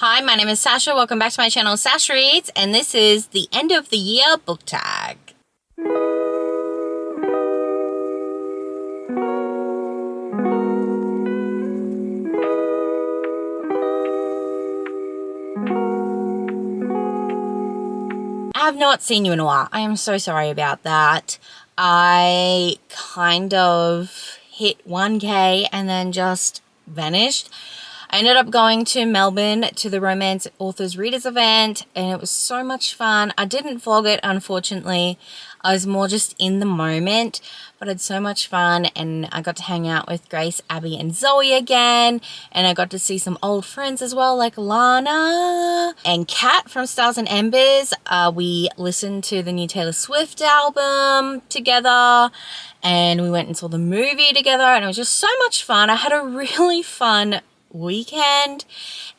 Hi, my name is Sasha. Welcome back to my channel, Sasha Reads, and this is the end of the year book tag. I have not seen you in a while. I am so sorry about that. I kind of hit 1K and then just vanished. I ended up going to Melbourne to the Romance Authors Readers event, and it was so much fun. I didn't vlog it, unfortunately. I was more just in the moment, but I had so much fun, and I got to hang out with Grace, Abby, and Zoe again, and I got to see some old friends as well, like Lana and Kat from Stars and Embers. We listened to the new Taylor Swift album together, and we went and saw the movie together, and it was just so much fun. I had a really fun weekend,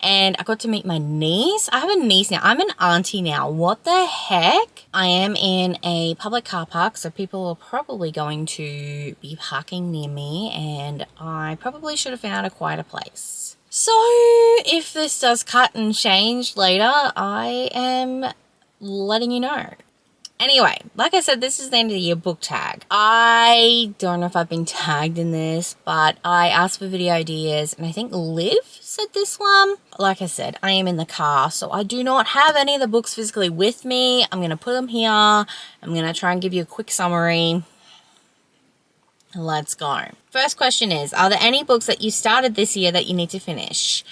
and I got to meet my niece. I have a niece now. I'm an auntie now. What the heck? I am in a public car park, so people are probably going to be parking near me, and I probably should have found a quieter place. So if this does cut and change later, I am letting you know. Anyway, like I said, this is the end of the year book tag. I don't know if I've been tagged in this, but I asked for video ideas, and I think Liv said this one. Like I said, I am in the car, so I do not have any of the books physically with me. I'm going to put them here. I'm going to try and give you a quick summary. Let's go. First question is, are there any books that you started this year that you need to finish?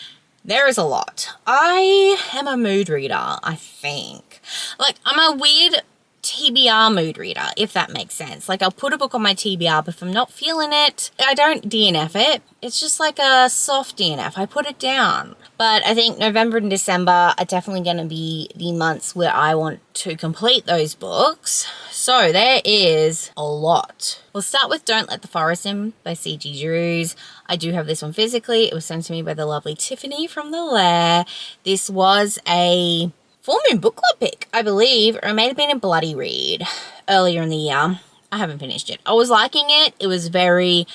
There is a lot. I am a mood reader, I think. Like, I'm a weird TBR mood reader, if that makes sense. Like, I'll put a book on my TBR, but if I'm not feeling it, I don't DNF it. It's just like a soft DNF. I put it down. But I think November and December are definitely going to be the months where I want to complete those books. So there is a lot. We'll start with Don't Let the Forest In by C.G. Drews. I do have this one physically. It was sent to me by the lovely Tiffany from The Lair. This was a Full Moon Book Club pick, I believe, or it may have been a bloody read earlier in the year. I haven't finished it. I was liking it. It was very,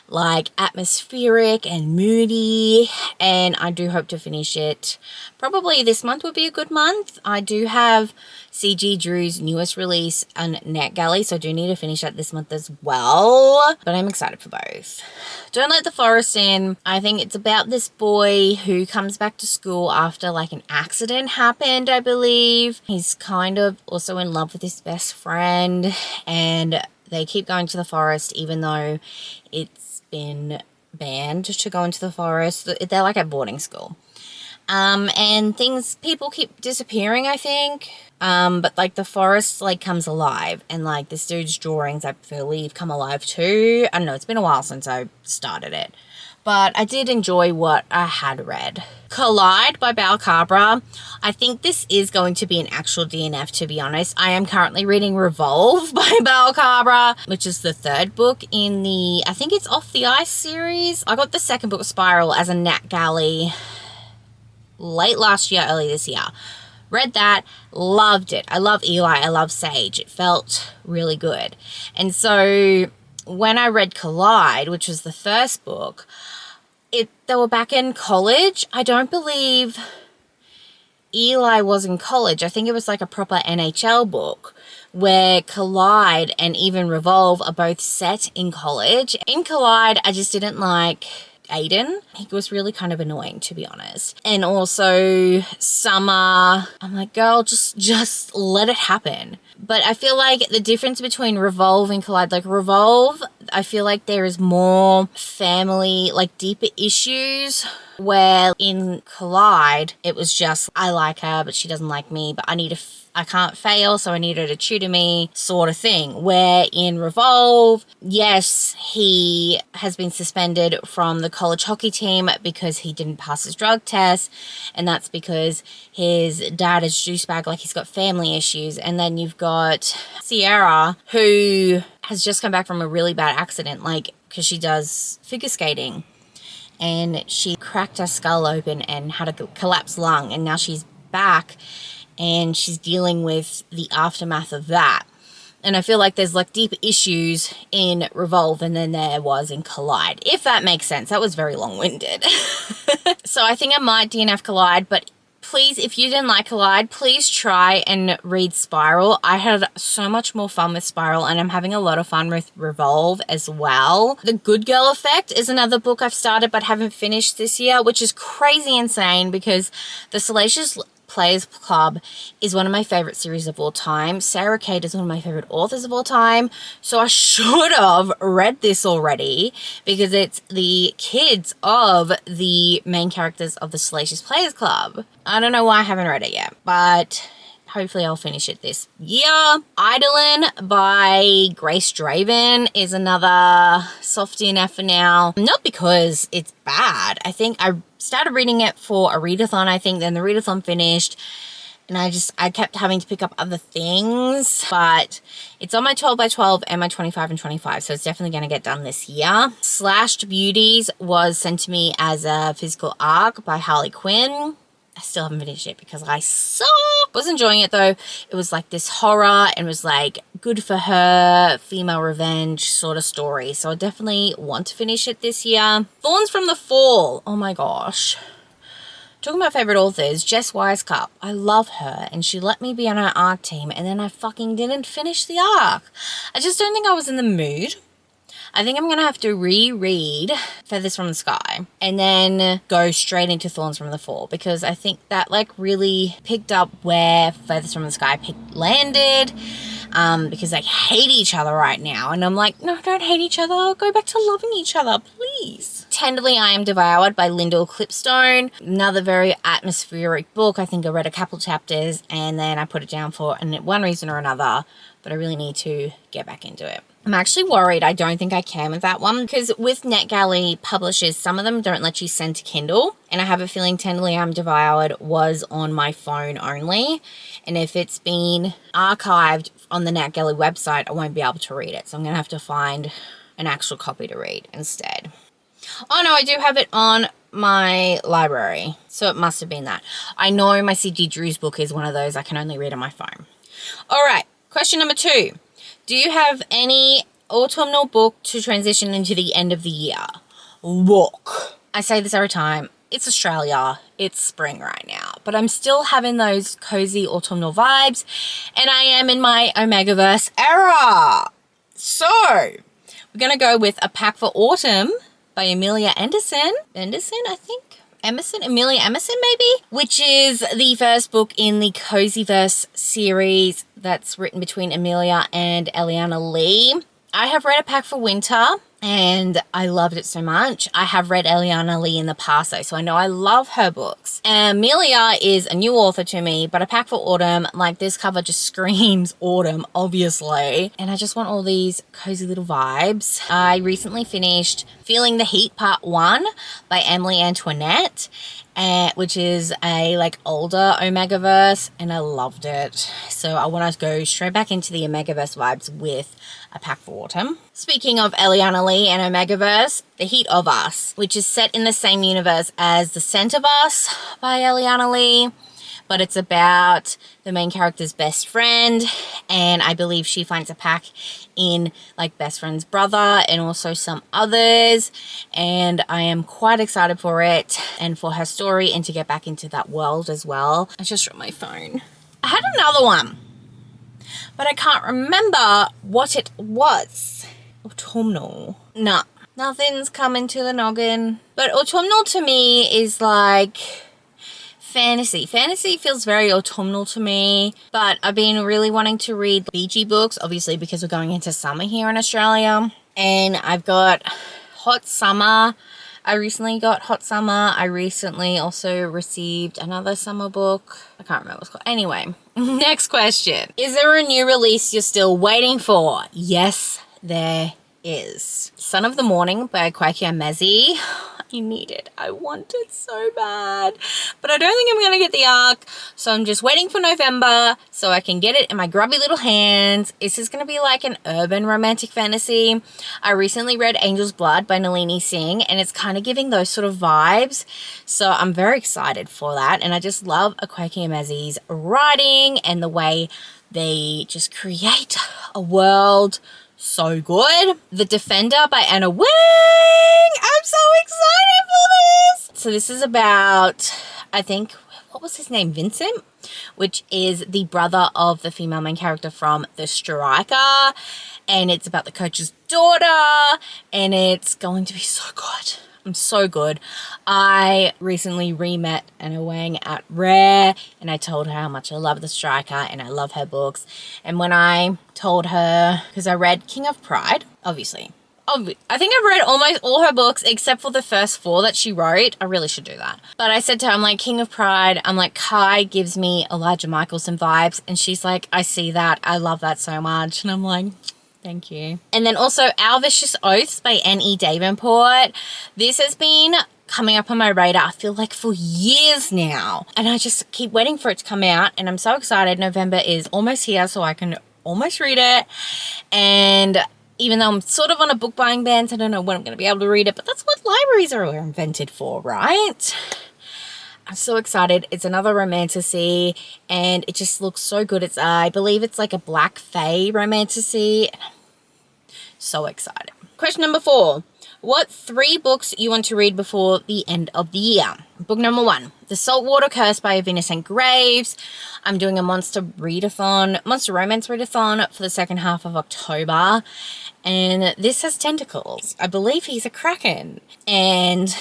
like, atmospheric and moody, and I do hope to finish it. Probably this month would be a good month. I do have C.G. Drew's newest release on NetGalley, so I do need to finish that this month as well, but I'm excited for both. Don't Let the Forest In. I think it's about this boy who comes back to school after, like, an accident happened, I believe. He's kind of also in love with his best friend, and they keep going to the forest even though it's been banned to go into the forest. They're like at boarding school. And people keep disappearing, I think. But like the forest like comes alive, and like this dude's drawings, I believe, come alive too. I don't know, it's been a while since I started it, but I did enjoy what I had read. Collide by Balcabra. I think this is going to be an actual DNF, to be honest. I am currently reading Revolve by Balcabra, which is the third book in the, I think it's Off the Ice series. I got the second book, Spiral, as a NetGalley late last year, early this year. Read that, loved it. I love Eli, I love Sage. It felt really good. And so when I read Collide, which was the first book, they were back in college. I don't believe Eli was in college. I think it was like a proper NHL book where Collide and even Revolve are both set in college. In Collide, I just didn't like Aiden. He was really kind of annoying, to be honest. And also Summer, I'm like, girl, just let it happen. But I feel like the difference between Revolve and Collide, like Revolve, I feel like there is more family, like deeper issues, where in Collide, it was just, I like her, but she doesn't like me, but I can't fail, so I need her to tutor me, sort of thing. Where in Revolve, yes, he has been suspended from the college hockey team because he didn't pass his drug test, and that's because his dad is douchebag, like he's got family issues. And then you've got Sierra, who has just come back from a really bad accident, like, because she does figure skating, and she cracked her skull open and had a collapsed lung, and now she's back and she's dealing with the aftermath of that. And I feel like there's like deep issues in Revolve and then there was in Collide, if that makes sense. That was very long-winded. So I think I might DNF Collide, but please, if you didn't like Collide, please try and read Spiral. I had so much more fun with Spiral, and I'm having a lot of fun with Revolve as well. The Good Girl Effect is another book I've started but haven't finished this year, which is crazy insane because the Salacious Players Club is one of my favorite series of all time. Sarah Kate is one of my favorite authors of all time. So I should have read this already because it's the kids of the main characters of the Salacious Players Club. I don't know why I haven't read it yet, but hopefully I'll finish it this year. Eidolon by Grace Draven is another soft DNF for now. Not because it's bad. I think I started reading it for a readathon, I think. Then the readathon finished. And I kept having to pick up other things. But it's on my 12 by 12 and my 25 and 25. So it's definitely going to get done this year. Slashed Beauties was sent to me as a physical arc by Harley Quinn. I still haven't finished it because I suck. Was enjoying it though. It was like this horror and was like good for her, female revenge sort of story. So I definitely want to finish it this year. Thorns from the Fall. Oh my gosh. Talking about favorite authors, Jess Wisecup. I love her and she let me be on her arc team and then I fucking didn't finish the arc. I just don't think I was in the mood. I think I'm going to have to reread Feathers from the Sky and then go straight into Thorns from the Fall because I think that like really picked up where Feathers from the Sky landed because they hate each other right now. And I'm like, no, don't hate each other. Go back to loving each other, please. Tenderly I Am Devoured by Lyndall Clipstone. Another very atmospheric book. I think I read a couple chapters and then I put it down for one reason or another, but I really need to get back into it. I'm actually worried I don't think I can with that one because with NetGalley publishers, some of them don't let you send to Kindle. And I have a feeling Tenderly I'm Devoured was on my phone only. And if it's been archived on the NetGalley website, I won't be able to read it. So I'm going to have to find an actual copy to read instead. Oh no, I do have it on my library. So it must have been that. I know my C.G. Drews book is one of those I can only read on my phone. All right, question number 2. Do you have any autumnal book to transition into the end of the year? Look, I say this every time. It's Australia. It's spring right now. But I'm still having those cozy autumnal vibes. And I am in my Omegaverse era. So, we're going to go with A Pack for Autumn by Amelia Anderson. Amelia Emerson maybe, which is the first book in the Cozyverse series that's written between Amelia and Eliana Lee. I have read A Pack for Winter and I loved it so much. I have read Eliana Lee in the past though, so I know I love her books. Amelia is a new author to me, but A Pack for Autumn, like this cover just screams autumn, obviously. And I just want all these cozy little vibes. I recently finished Feeling the Heat Part 1 by Emily Antoinette, which is a like older Omegaverse, and I loved it. So I want to go straight back into the Omegaverse vibes with A Pack for Autumn. Speaking of Eliana Lee and Omegaverse, The Heat of Us, which is set in the same universe as The Scent of Us by Eliana Lee, but it's about the main character's best friend, and I believe she finds a pack in like best friend's brother and also some others, and I am quite excited for it and for her story and to get back into that world as well. I just dropped my phone. I had another one, but I can't remember what it was. Autumnal. No, nothing's coming to the noggin. But autumnal to me is like fantasy. Fantasy feels very autumnal to me, but I've been really wanting to read beachy books, obviously because we're going into summer here in Australia. And I've got Hot Summer. I recently got Hot Summer. I recently also received another summer book. I can't remember what it's called. Anyway, next question. Is there a new release you're still waiting for? Yes, there is. Son of the Morning by Kwakia Mezi. I need it. I want it so bad. But I don't think I'm going to get the arc. So I'm just waiting for November so I can get it in my grubby little hands. This is going to be like an urban romantic fantasy. I recently read Angel's Blood by Nalini Singh, and it's kind of giving those sort of vibes. So I'm very excited for that. And I just love Kwakia Mezi's writing and the way they just create a world so good. The Defender by Anna Wing. I'm so excited for this. So this is about, I think, what was his name? Vincent, which is the brother of the female main character from The Striker. And it's about the coach's daughter, and it's going to be so good. I'm so good. I recently re-met Anna Wang at Rare, and I told her how much I love The Striker and I love her books. And when I told her, because I read King of Pride, obviously. I think I've read almost all her books except for the first 4 that she wrote. I really should do that. But I said to her, I'm like, King of Pride, I'm like, Kai gives me Elijah Michelson vibes. And she's like, I see that. I love that so much. And I'm like, thank you. And then also Our Vicious Oaths by N.E. Davenport. This has been coming up on my radar, I feel like, for years now. And I just keep waiting for it to come out. And I'm so excited. November is almost here, so I can almost read it. And even though I'm sort of on a book buying ban, so I don't know when I'm going to be able to read it, but that's what libraries are invented for, right? I'm so excited. It's another romantasy, and it just looks so good. It's, I believe it's like a black fae romantasy. So excited. Question number 4. What 3 books you want to read before the end of the year? Book number 1, The Saltwater Curse by Avina St. Graves. I'm doing a monster romance readathon for the second half of October. And this has tentacles. I believe he's a kraken. And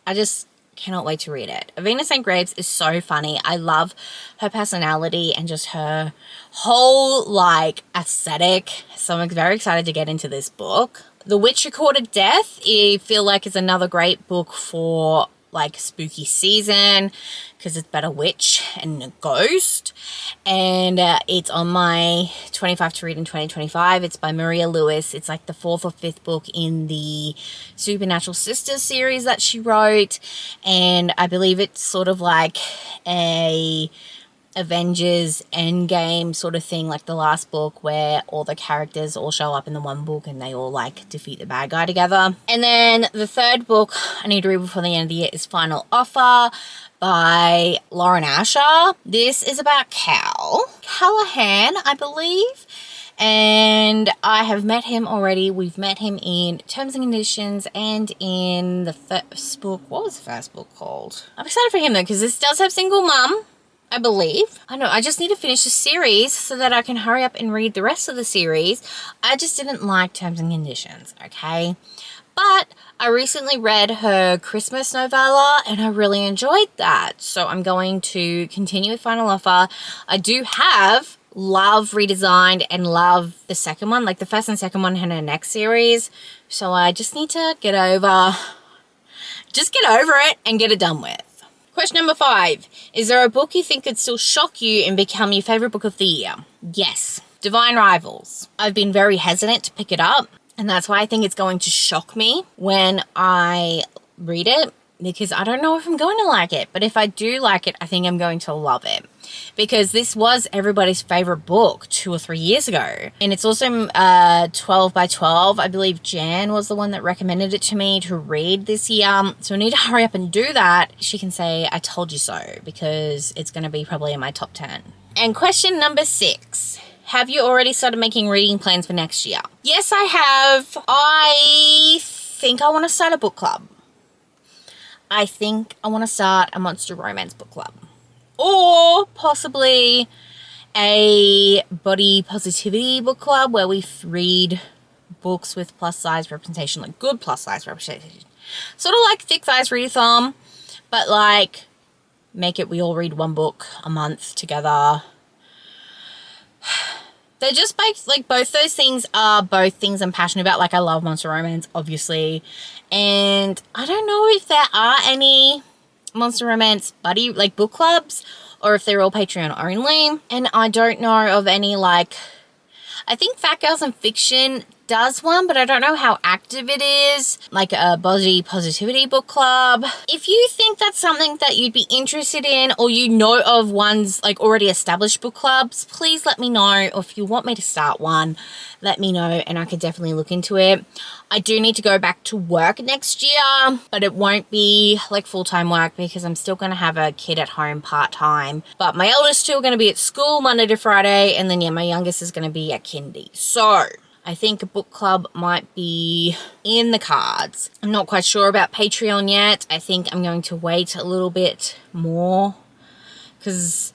I just cannot wait to read it. Avina St. Graves is so funny. I love her personality and just her whole, like, aesthetic. So I'm very excited to get into this book. The Witch Who Courted Death, I feel like, is another great book for, like, spooky season, because it's about a witch and a ghost. And it's on my 25 to read in 2025. It's by Maria Lewis. It's like the 4th or 5th book in the Supernatural Sisters series that she wrote. And I believe it's sort of like a Avengers Endgame sort of thing, like the last book where all the characters all show up in the one book and they all, like, defeat the bad guy together. And then the 3rd book I need to read before the end of the year is Final Offer by Lauren Asher. This is about Cal Callahan, I believe. And I have met him already. We've met him in Terms and Conditions and in the first book. What was the first book called? I'm excited for him though, because this does have Single Mum, I believe. I know, I just need to finish the series so that I can hurry up and read the rest of the series. I just didn't like Terms and Conditions, okay? But I recently read her Christmas novella and I really enjoyed that. So I'm going to continue with Final Offer. I do have Love Redesigned and Love the second one, like the first and second one in her next series. So I just need to get over it and get it done with. Question number 5. Is there a book you think could still shock you and become your favorite book of the year? Yes. Divine Rivals. I've been very hesitant to pick it up, and that's why I think it's going to shock me when I read it, because I don't know if I'm going to like it. But if I do like it, I think I'm going to love it, because this was everybody's favorite book 2 or 3 years ago. And it's also 12 by 12. I believe Jan was the one that recommended it to me to read this year. So I need to hurry up and do that. She can say, I told you so, because it's going to be probably in my top 10. And question number 6. Have you already started making reading plans for next year? Yes, I have. I think I want to start a book club. I think I want to start a monster romance book club. Or possibly a body positivity book club where we read books with plus size representation, like good plus size representation. Sort of like Thick Thighs Readathon, but like make it we all read one book a month together. They're just like both those things are both things I'm passionate about. Like I love monster romance, obviously. And I don't know if there are any monster romance buddy like book clubs or if they're all Patreon only. And I don't know of any, like, I think Fat Girls in Fiction does one, but I don't know how active it is, like a body positivity book club. If you think that's something that you'd be interested in, or you know of ones like already established book clubs, please let me know. Or if you want me to start one, let me know and I could definitely look into it. I do need to go back to work next year, but it won't be like full-time work because I'm still going to have a kid at home part-time. But my eldest two are going to be at school Monday to Friday, and then yeah, my youngest is going to be at kindy. So I think a book club might be in the cards. I'm not quite sure about Patreon yet. I think I'm going to wait a little bit more because,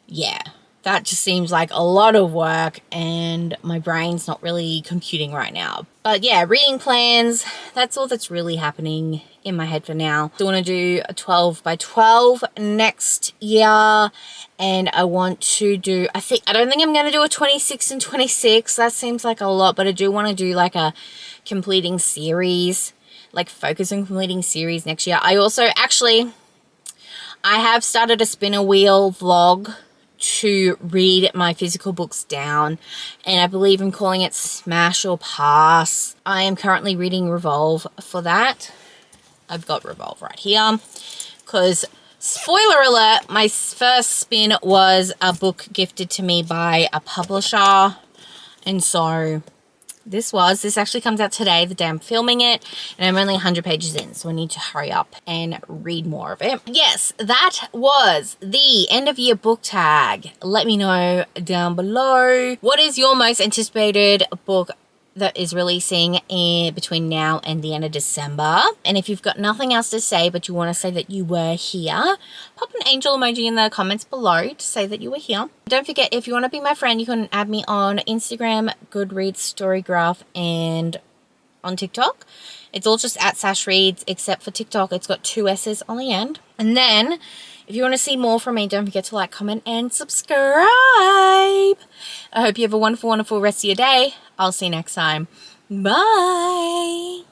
yeah, that just seems like a lot of work and my brain's not really computing right now. But yeah, reading plans, that's all that's really happening in my head for now. I want to do a 12 by 12 next year, and I want to do, I don't think I'm going to do a 26 and 26. That seems like a lot, but I do want to do like a completing series, like focus on completing series next year. I also, actually, I have started a spinner wheel vlog to read my physical books down, and I believe I'm calling it Smash or Pass. I am currently reading Revolve for that. I've got Revolve right here because, spoiler alert, my first spin was a book gifted to me by a publisher, and so this actually comes out today, the day I'm filming it, and I'm only 100 pages in, so I need to hurry up and read more of it. Yes, that was the end of year book tag. Let me know down below, what is your most anticipated book that is releasing in between now and the end of December? And if you've got nothing else to say but you want to say that you were here, pop an angel emoji in the comments below to say that you were here. Don't forget, if you want to be my friend, you can add me on Instagram, Goodreads, Storygraph, and on TikTok. It's all just at @sashreads, except for TikTok, it's got 2 S's on the end. And then, if you want to see more from me, don't forget to like, comment, and subscribe. I hope you have a wonderful, wonderful rest of your day. I'll see you next time. Bye.